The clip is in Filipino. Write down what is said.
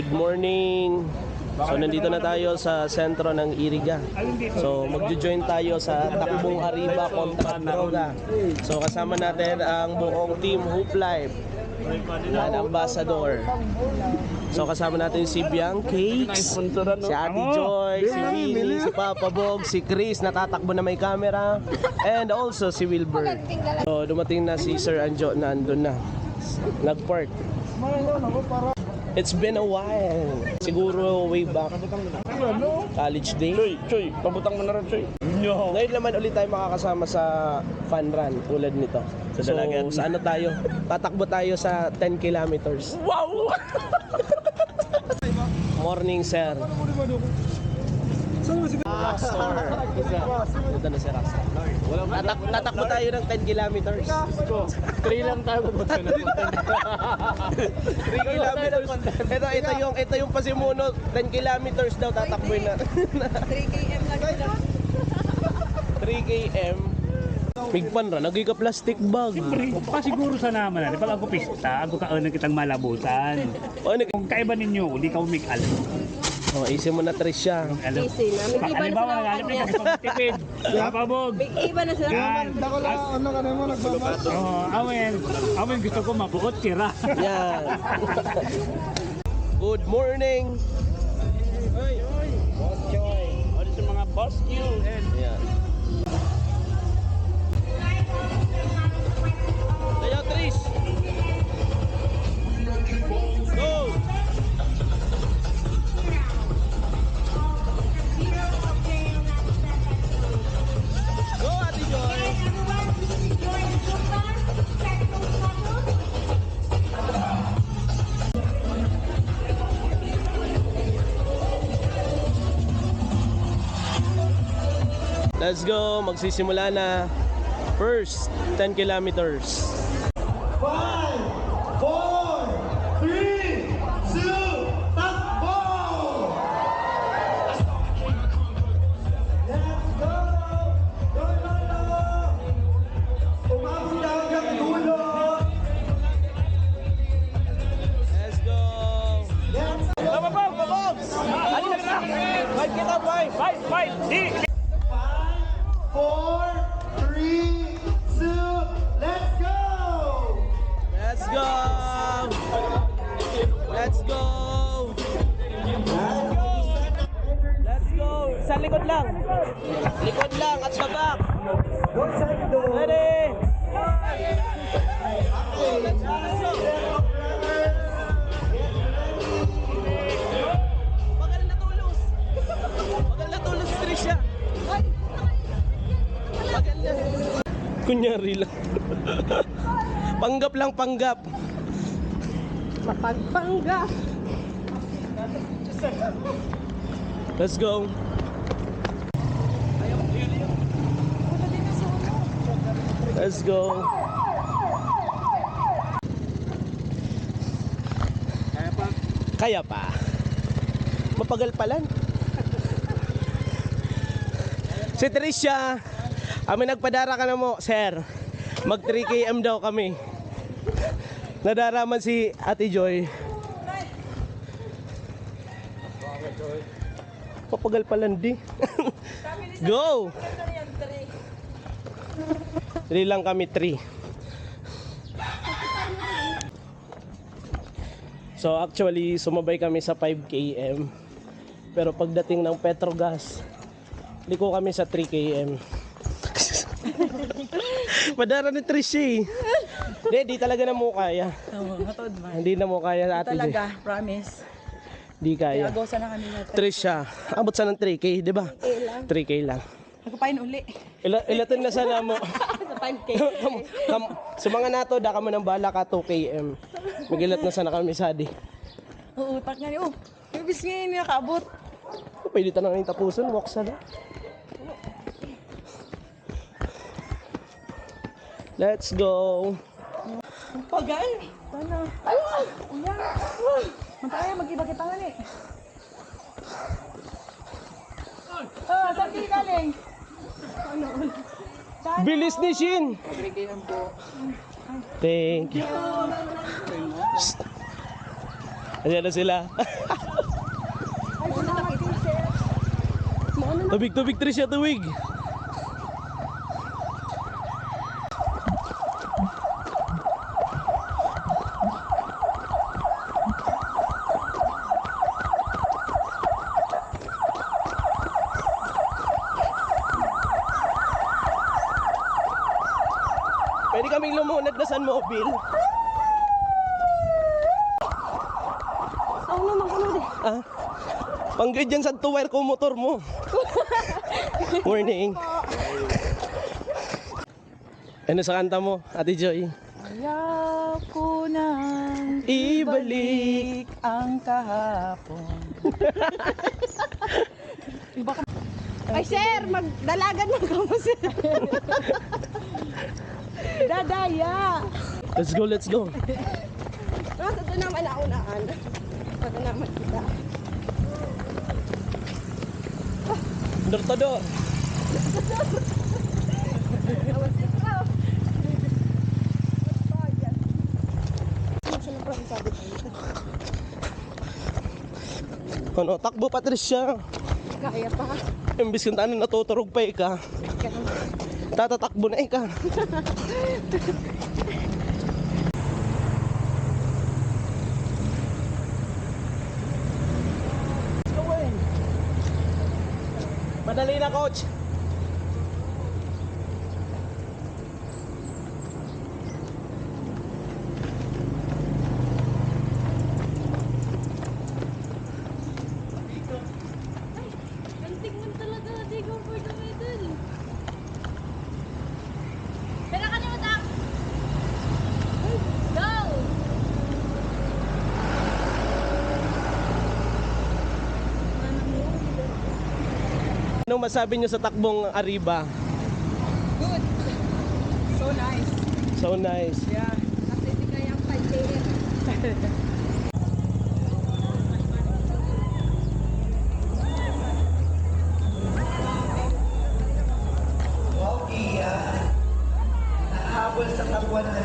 Good morning. So nandito na tayo sa sentro ng Iriga. So magjo-join tayo sa Takbong Arriba kontra Droga. So kasama natin ang buong team Hoop Life and Ambassador. So kasama natin si Biang Cakes, si Ate Joy, si Winnie, si Papa Bog, si Chris natatakbo na may camera, and also si Wilbur. So dumating na si Sir Anjo na andun na. Nag-park. It's been a while. Siguro way back college day. Choy, pabutang mo na rin, Choy. Ngayon naman ulit tayo makakasama sa fun run tulad nito. So sa ano tayo? Tatakbo tayo sa 10 kilometers. Wow! Morning, sir. Pastor. Ito na si Rasta. Tatakbo tayo ng 10 kilometers. 3 lang tayo magbutsa na 3 kilometers. Ito yung pasimuno. 10 kilometers daw tatakboy na. 3 km lang sila. 3 km. Pigpan ra, nagay ka plastic bag. Siyempre, pasiguro sa naman na. Pag ako pista, ako kaonan kitang malabutan. Kung kaiba ninyo, di ka umik-alam. Oh, isi mo na Trisha. Easy na. May iba na sila ang Halimbawa, kanya. tipid. Kapabog. May iba na sila. Yan. Awen, gusto ko mabuot, tira. Yan. Good morning. Boss Choy. Ano sa mga boss Q? Yan. Kaya Trish. Go. Go, Ate Joy. Let's go, magsisimula na. First 10 kilometers. 5, 4, 3, 2, takbo! Let's go! Go, Lolo! Umabot na hanggang dulo! Let's go. Let's go! Babog! Halika na! Fight kita, fight! Fight! 5, 4, 3, 2, let's go! Let's go! Let's go! Let's go! Sa likod lang! Likod lang at sa back! Go, Sando! Ready! Magal na tulos! Magal na tulos, Trisha! Magal na! Kunyari lang. Panggap lang, panggap. Mapagpangga. Let's go. Let's go. Kaya pa. Mapagal pa lang. Si Tricia, kami nagpadara ka na mo, sir. Mag 3 km daw kami. Nadaraman si Ate Joy. Papagal pa lang di. Go! 3 lang kami, 3. So actually, sumabay kami sa 5 km. Pero pagdating ng Petrogas, liko kami sa 3 km. Madara ni Trishi. Di talaga na mo kaya. Oo, matod man. Hindi na mo kaya Ate Joy. Talaga, promise. Di kaya. Agosa na kami na. Trisha, abot sa ng 3K, di ba? 3K lang. Nagpapain uli. Ilatin na sana mo. Sa 5K. Sa mga nato, da ka mo ng bala ka 2 km. Magilat na sana kami sadi. Oo, utak nga niyo. Ibis ngayon niya kaabot. Pwede tanong yung tapuson, walk sana. Let's go. Pagay. Sana. Ayan. Mantaya, mag-iba kita nga ni. Oh, saan kayo galing? Bilis ni Shin. Thank you. Ayan na sila. Tubig, Tricia, tubig. Pwede kaming lumunad na San Mobile. Saan naman ko nun Ah, panggay dyan sa tuwire ko motor mo. Morning. Ano sa kanta mo, Ate Joy? Ayaw ko nang Ibalik. ang kahapon. Ay, sir, magdalagan mo kamo, sir. Dadaya. Let's go, let's go. Ito naman naunaan. Ito naman kita. Dortador. Ano, takbo Patricia. Kaya pa. Imbis kung tayo natuturog pa ika. Tatatakbo na ika. Madali na, coach. Ganting mo talaga. Di go for the middle. Pera ka niyo, tak. Go! Anong masabi nyo sa takbong Arriba? Good. So nice. So nice. Yeah. Kasi di kayang 5 km. Habol sa takwan na